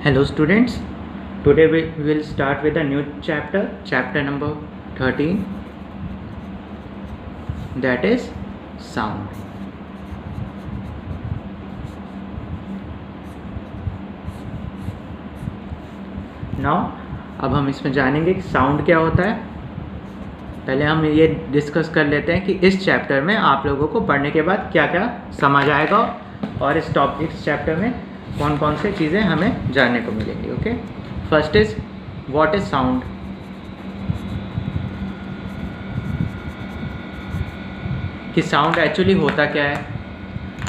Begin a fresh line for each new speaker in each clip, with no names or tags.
Hello students, today we will start with a new chapter number 13, that is sound. Now अब हम इसमें जानेंगे कि साउंड क्या होता है। पहले हम ये डिस्कस कर लेते हैं कि इस चैप्टर में आप लोगों को पढ़ने के बाद क्या क्या समझ आएगा और इस चैप्टर में कौन कौन से चीज़ें हमें जानने को मिलेंगी। Okay, first is what is sound. कि साउंड एक्चुअली होता क्या है,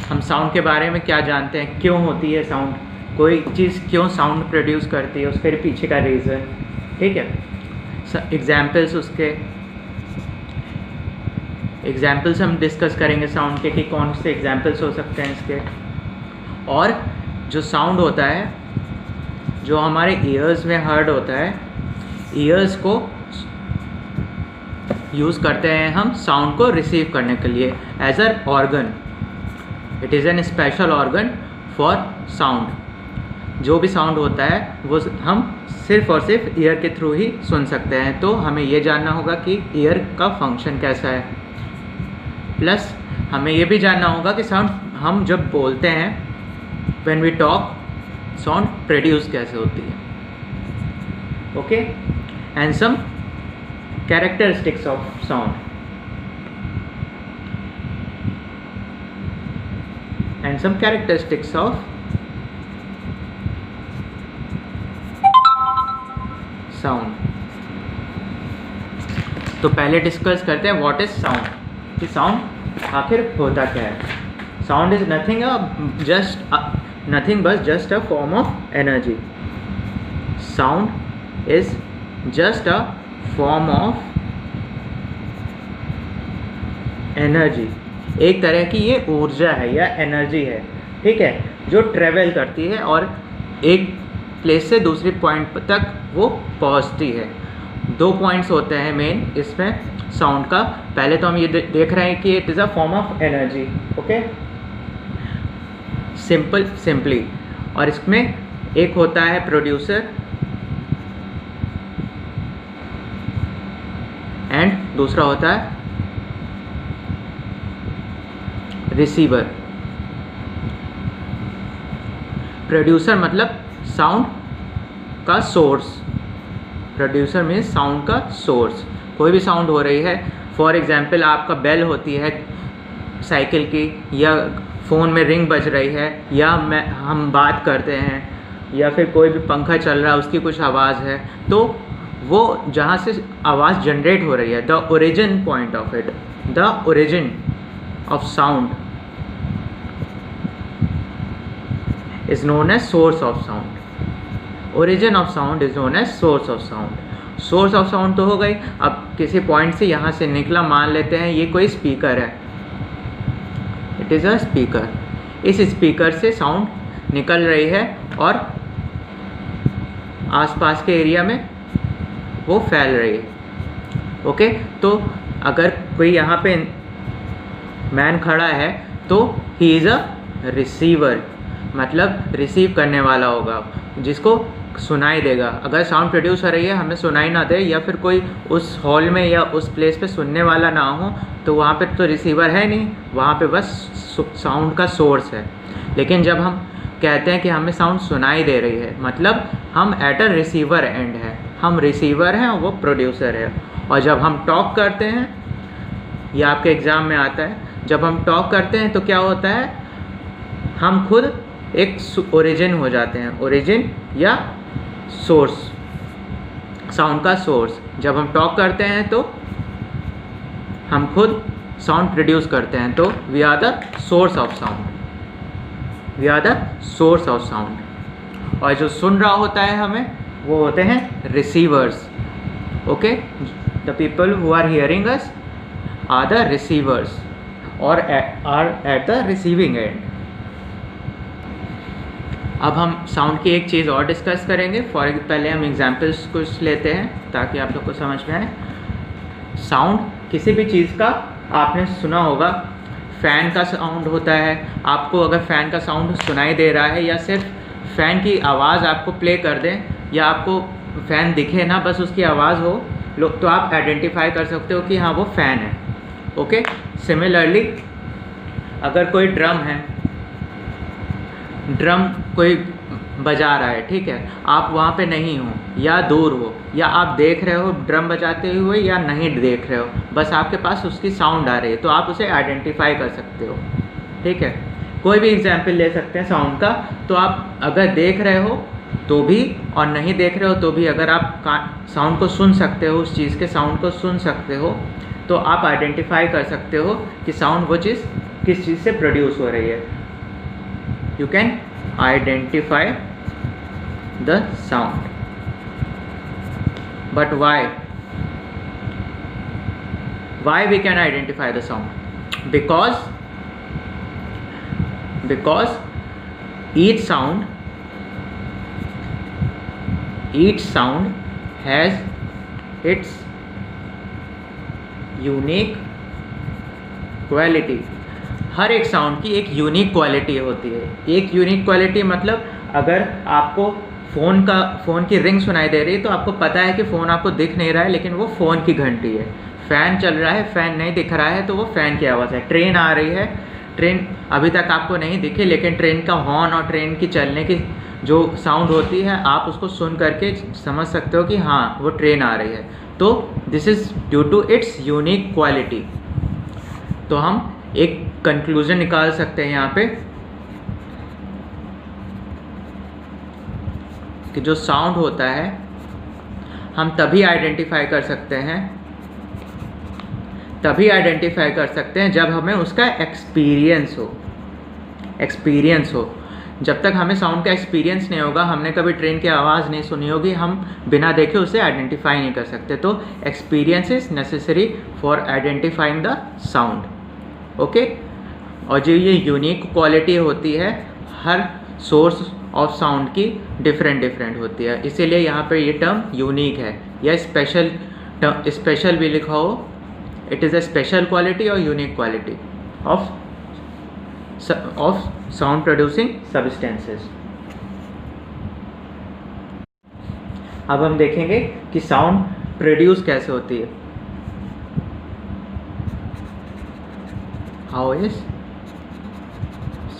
हम साउंड के बारे में क्या जानते हैं, क्यों होती है साउंड, कोई चीज़ क्यों साउंड प्रोड्यूस करती है, उसके पीछे का रीज़न। ठीक है, एग्जाम्पल्स, उसके एग्जाम्पल्स हम डिस्कस करेंगे साउंड के कि कौन से एग्जाम्पल्स हो सकते हैं इसके। और जो साउंड होता है जो हमारे ईयर्स में हर्ड होता है, ईयर्स को यूज़ करते हैं हम साउंड को रिसीव करने के लिए as a organ. It is an special organ for sound. जो भी साउंड होता है वो हम सिर्फ और सिर्फ ईयर के थ्रू ही सुन सकते हैं। तो हमें ये जानना होगा कि ईयर का फंक्शन कैसा है, प्लस हमें ये भी जानना होगा कि साउंड हम जब बोलते हैं when we talk, sound produce कैसे होती है। Okay, and some characteristics of sound sound. तो पहले डिस्कस करते हैं व्हाट इज साउंड, कि साउंड आखिर होता क्या है। Sound is nothing but just a form of energy. Sound is just a form of energy. एक तरह की ये ऊर्जा है या एनर्जी है, ठीक है, जो ट्रेवल करती है और एक प्लेस से दूसरी पॉइंट तक वो पहुंचती है। दो पॉइंट्स होते हैं मेन इसमें साउंड का। पहले तो हम ये देख रहे हैं कि it is a form of energy. Okay, simply. और इसमें एक होता है प्रोड्यूसर एंड दूसरा होता है रिसीवर। प्रोड्यूसर मतलब साउंड का सोर्स। प्रोड्यूसर मीन्स साउंड का सोर्स। कोई भी साउंड हो रही है, फॉर एग्जांपल आपका बेल होती है साइकिल की, या फ़ोन में रिंग बज रही है, या हम बात करते हैं, या फिर कोई भी पंखा चल रहा है उसकी कुछ आवाज़ है, तो वो जहाँ से आवाज़ जनरेट हो रही है, the origin point of it, the origin of sound is known as source of sound. Origin of sound is known as source of sound. Source of sound तो हो गई। अब किसी पॉइंट से यहाँ से निकला, मान लेते हैं ये कोई स्पीकर है, इट इज़ अ स्पीकर। इस स्पीकर से साउंड निकल रही है और आसपास के एरिया में वो फैल रही है। ओके, तो अगर कोई यहाँ पे मैन खड़ा है तो ही इज़ अ रिसीवर, मतलब रिसीव करने वाला होगा, जिसको सुनाई देगा। अगर साउंड प्रोड्यूस हो रही है, हमें सुनाई ना दे, या फिर कोई उस हॉल में या उस प्लेस पे सुनने वाला ना हो, तो वहाँ पे तो रिसीवर है नहीं, वहाँ पे बस साउंड का सोर्स है। लेकिन जब हम कहते हैं कि हमें साउंड सुनाई दे रही है, मतलब हम एट अ रिसीवर एंड है, हम रिसीवर हैं और वो प्रोड्यूसर है। और जब हम टॉक करते हैं, ये आपके एग्ज़ाम में आता है, जब हम टॉक करते हैं तो क्या होता है, हम खुद एक ओरिजिन हो जाते हैं, ओरिजिन या सोर्स, साउंड का सोर्स। जब हम टॉक करते हैं तो हम खुद साउंड प्रोड्यूस करते हैं, तो we are the source of sound, we are the source of sound. और जो सुन रहा होता है हमें, वो होते हैं receivers. Okay, the people who are hearing us are the receivers और are at the receiving end. अब हम साउंड की एक चीज़ और डिस्कस करेंगे। पहले हम एग्जाम्पल्स कुछ लेते हैं ताकि आप लोग को समझ में आए। साउंड किसी भी चीज़ का आपने सुना होगा, फ़ैन का साउंड होता है। आपको अगर फ़ैन का साउंड सुनाई दे रहा है या सिर्फ फ़ैन की आवाज़ आपको प्ले कर दें या आपको फ़ैन दिखे ना, बस उसकी आवाज़ हो तो आप आइडेंटिफाई कर सकते हो कि हाँ वो फ़ैन है। ओके, सिमिलरली अगर कोई ड्रम है, ड्रम कोई बजा रहा है, ठीक है, आप वहाँ पे नहीं हो या दूर हो, या आप देख रहे हो ड्रम बजाते हुए या नहीं देख रहे हो, बस आपके पास उसकी साउंड आ रही है, तो आप उसे आइडेंटिफाई कर सकते हो। ठीक है, कोई भी एग्जाम्पल ले सकते हैं साउंड का। तो आप अगर देख रहे हो तो भी और नहीं देख रहे हो तो भी, अगर आप साउंड को सुन सकते हो, उस चीज़ के साउंड को सुन सकते हो, तो आप आइडेंटिफाई कर सकते हो कि साउंड वो चीज़ किस चीज़ से प्रोड्यूस हो रही है। You can identify the sound. But why we can identify the sound? because each sound has its unique quality। हर एक साउंड की एक यूनिक क्वालिटी होती है। एक यूनिक क्वालिटी मतलब अगर आपको फ़ोन की रिंग सुनाई दे रही है तो आपको पता है कि फ़ोन आपको दिख नहीं रहा है, लेकिन वो फ़ोन की घंटी है। फ़ैन चल रहा है, फ़ैन नहीं दिख रहा है तो वो फ़ैन की आवाज़ है। ट्रेन आ रही है, ट्रेन अभी तक आपको नहीं दिखी, लेकिन ट्रेन का हॉर्न और ट्रेन की चलने की जो साउंड होती है आप उसको सुन करके समझ सकते हो कि हाँ वो ट्रेन आ रही है। तो this is due to its unique quality. तो हम एक कंक्लूजन निकाल सकते हैं यहाँ पे कि जो साउंड होता है हम तभी आइडेंटिफाई कर सकते हैं जब हमें उसका एक्सपीरियंस हो। जब तक हमें साउंड का एक्सपीरियंस नहीं होगा, हमने कभी ट्रेन की आवाज़ नहीं सुनी होगी, हम बिना देखे उसे आइडेंटिफाई नहीं कर सकते। तो experience is necessary for identifying the sound. Okay, और जो ये यूनिक क्वालिटी होती है हर सोर्स ऑफ साउंड की डिफरेंट होती है, इसीलिए यहाँ पे ये टर्म यूनिक है या स्पेशल भी लिखा हो। It is a special quality और unique quality of sound producing substances. अब हम देखेंगे कि साउंड प्रोड्यूस कैसे होती है। How is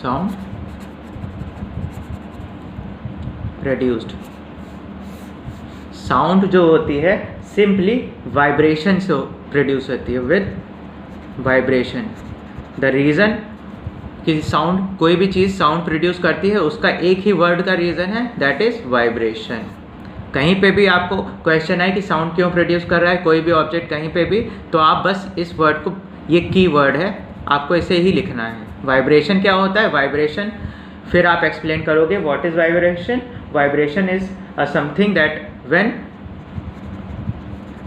sound produced? Sound जो होती है सिंपली वाइब्रेशन से प्रोड्यूस होती है, विद वाइब्रेशन। द रीज़न कि साउंड, कोई भी चीज़ साउंड प्रोड्यूस करती है उसका एक ही वर्ड का रीज़न है, दैट इज़ वाइब्रेशन। कहीं पे भी आपको क्वेश्चन है कि साउंड क्यों प्रोड्यूस कर रहा है, कोई भी ऑब्जेक्ट कहीं पे भी, तो आप बस इस वर्ड को, ये की वर्ड है, आपको इसे ही लिखना है। वाइब्रेशन क्या होता है? वाइब्रेशन फिर आप एक्सप्लेन करोगे what is vibration. Vibration is a something that when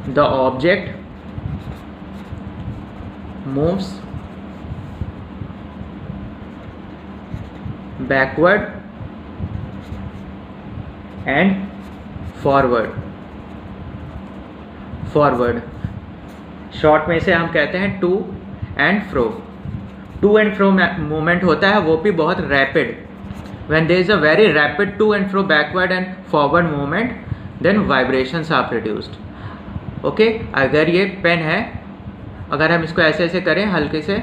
the object moves backward and forward। Short में इसे हम कहते हैं to and fro. To and fro movement होता है, वो भी बहुत rapid. When there is a very rapid to and fro backward and forward movement, then vibrations are produced. Okay, अगर ये पेन है, अगर हम इसको ऐसे ऐसे करें हल्के से,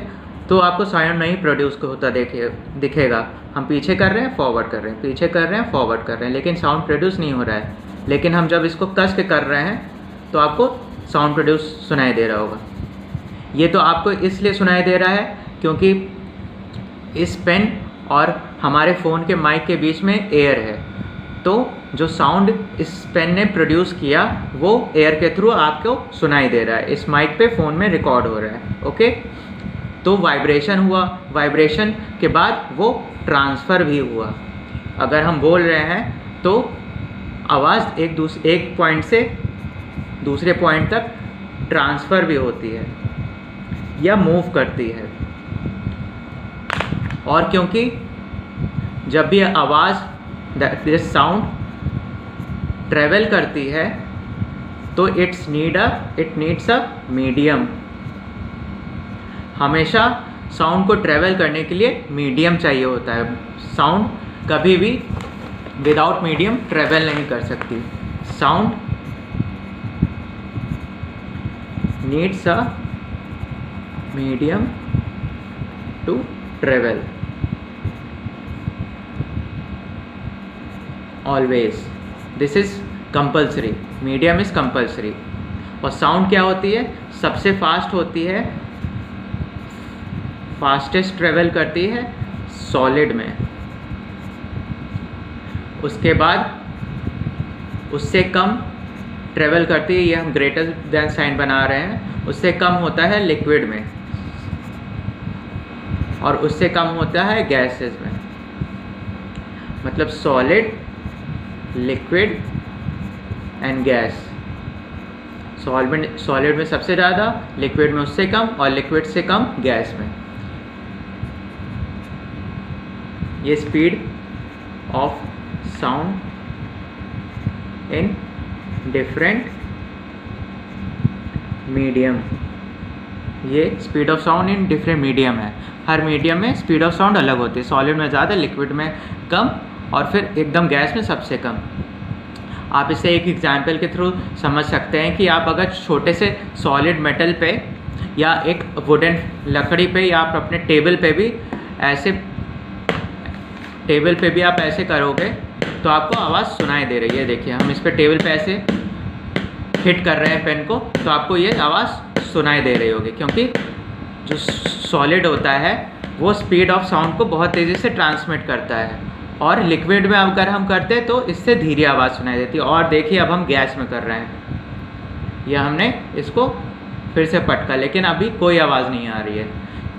तो आपको साउंड नहीं प्रोड्यूस होता दिखेगा। हम पीछे कर रहे हैं, फॉरवर्ड कर रहे हैं, पीछे कर रहे हैं, फॉरवर्ड कर रहे हैं, लेकिन साउंड प्रोड्यूस नहीं हो रहा है। लेकिन हम जब इसको कस के कर रहे हैं तो आपको साउंड प्रोड्यूस सुनाई दे रहा होगा। ये तो आपको इसलिए सुनाई दे रहा है क्योंकि इस पेन और हमारे फ़ोन के माइक के बीच में एयर है, तो जो साउंड इस पेन ने प्रोड्यूस किया वो एयर के थ्रू आपको सुनाई दे रहा है, इस माइक पे फ़ोन में रिकॉर्ड हो रहा है। ओके, तो वाइब्रेशन हुआ, वाइब्रेशन के बाद वो ट्रांसफ़र भी हुआ। अगर हम बोल रहे हैं तो आवाज़ एक पॉइंट से दूसरे पॉइंट तक ट्रांसफ़र भी होती है या मूव करती है। और क्योंकि जब भी आवाज़, दिस साउंड ट्रेवल करती है तो इट नीड्स अ मीडियम। हमेशा साउंड को ट्रेवल करने के लिए मीडियम चाहिए होता है। साउंड कभी भी विदाउट मीडियम ट्रेवल नहीं कर सकती। Sound needs a medium to travel always, this is compulsory, medium is compulsory. और साउंड क्या होती है, सबसे फास्ट होती है, फास्टेस्ट ट्रेवल करती है सॉलिड में, उसके बाद उससे कम ट्रेवल करती है, ये हम ग्रेटर देन साइन बना रहे हैं, उससे कम होता है लिक्विड में और उससे कम होता है गैसेस में। मतलब solid, liquid and gas. Solid में सबसे ज़्यादा, लिक्विड में उससे कम और लिक्विड से कम गैस में। ये speed of sound in different medium, ये speed of sound in different medium है। हर मीडियम में स्पीड ऑफ साउंड अलग होती है, सॉलिड में ज़्यादा, लिक्विड में कम और फिर एकदम गैस में सबसे कम। आप इसे एक एग्जाम्पल के थ्रू समझ सकते हैं कि आप अगर छोटे से सॉलिड मेटल पे या एक वुडन लकड़ी पे या आप अपने टेबल पे भी आप ऐसे करोगे तो आपको आवाज़ सुनाई दे रही है। देखिए हम इस पे टेबल पे ऐसे हिट कर रहे हैं पेन को, तो आपको ये आवाज़ सुनाई दे रही होगी, क्योंकि जो सॉलिड होता है वो स्पीड ऑफ साउंड को बहुत तेज़ी से ट्रांसमिट करता है, और लिक्विड में अगर हम करते हैं तो इससे धीरे आवाज़ सुनाई देती है। और देखिए अब हम गैस में कर रहे हैं, यह हमने इसको फिर से पटका, लेकिन अभी कोई आवाज़ नहीं आ रही है।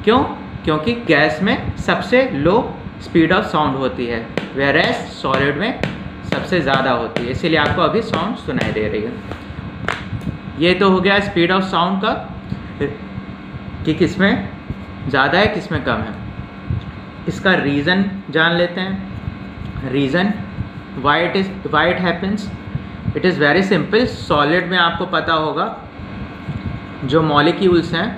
क्यों? क्योंकि गैस में सबसे लो स्पीड ऑफ साउंड होती है, वेयरएज सॉलिड में सबसे ज़्यादा होती है, इसीलिए आपको अभी साउंड सुनाई दे रही है। ये तो हो गया स्पीड ऑफ साउंड का कि किसमें ज़्यादा है किसमें कम है। इसका रीज़न जान लेते हैं। Reason why it happens, it is very simple. Solid में आपको पता होगा जो मॉलिक्यूल्स हैं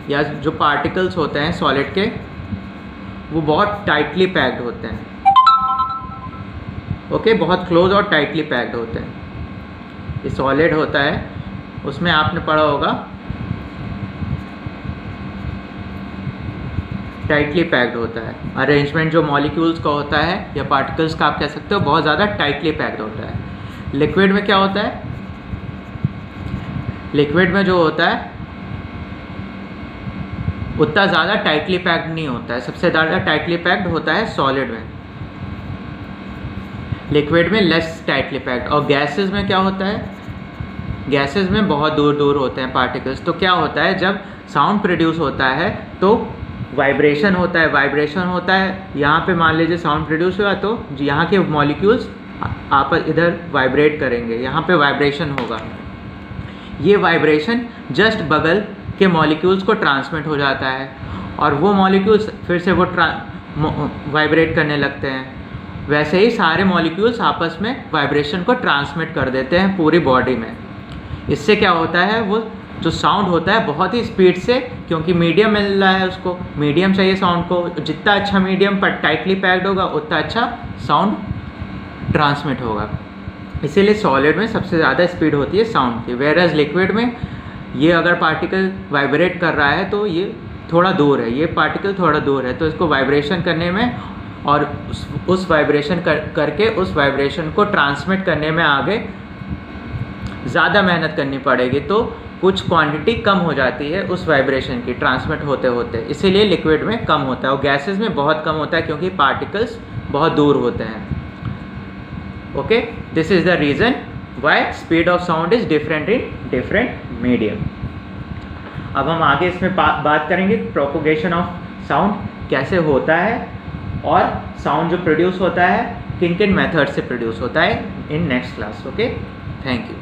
या जो पार्टिकल्स होते हैं सॉलिड के, वो बहुत टाइटली पैक्ड होते हैं। ओके, बहुत क्लोज और टाइटली पैक्ड होते हैं। ये सॉलिड होता है, उसमें आपने पढ़ा होगा टाइटली पैक्ड होता है। अरेंजमेंट जो मॉलिक्यूल्स का होता है या पार्टिकल्स का आप कह सकते हो, बहुत ज़्यादा टाइटली पैक्ड होता है। लिक्विड में क्या होता है, लिक्विड में जो होता है उतना ज़्यादा टाइटली पैक्ड नहीं होता है, सबसे ज़्यादा टाइटली पैक्ड होता है सॉलिड में, लिक्विड में लेस टाइटली पैक्ड। और गैसेस में क्या होता है, गैसेस में बहुत दूर दूर होते हैं पार्टिकल्स। तो क्या होता है, जब साउंड प्रोड्यूस होता है तो वाइब्रेशन होता है, वाइब्रेशन होता है। यहाँ पे मान लीजिए साउंड प्रोड्यूस हुआ तो यहाँ के मॉलिक्यूल्स आप इधर वाइब्रेट करेंगे, यहाँ पे वाइब्रेशन होगा। ये वाइब्रेशन जस्ट बगल के मॉलिक्यूल्स को ट्रांसमिट हो जाता है और वो मॉलिक्यूल्स फिर से वो वाइब्रेट करने लगते हैं। वैसे ही सारे मॉलिक्यूल्स आपस में वाइब्रेशन को ट्रांसमिट कर देते हैं पूरी बॉडी में। इससे क्या होता है, वो जो साउंड होता है बहुत ही स्पीड से, क्योंकि मीडियम मिल रहा है उसको, मीडियम चाहिए साउंड को, जितना अच्छा मीडियम पर टाइटली पैक्ड होगा उतना अच्छा साउंड ट्रांसमिट होगा। इसीलिए सॉलिड में सबसे ज़्यादा स्पीड होती है साउंड की। वेयरएज लिक्विड में ये अगर पार्टिकल वाइब्रेट कर रहा है तो ये थोड़ा दूर है, ये पार्टिकल थोड़ा दूर है, तो इसको वाइब्रेशन करने में और उस वाइब्रेशन करके उस वाइब्रेशन को ट्रांसमिट करने में आगे ज़्यादा मेहनत करनी पड़ेगी, तो कुछ क्वांटिटी कम हो जाती है उस वाइब्रेशन की ट्रांसमिट होते होते। इसीलिए लिक्विड में कम होता है और गैसेस में बहुत कम होता है, क्योंकि पार्टिकल्स बहुत दूर होते हैं। Okay, this is the reason why speed of sound is different in different medium. अब हम आगे इसमें बात करेंगे प्रोपोगेशन ऑफ साउंड कैसे होता है और साउंड जो प्रोड्यूस होता है किन किन मेथड से प्रोड्यूस होता है in next class. Okay, thank you.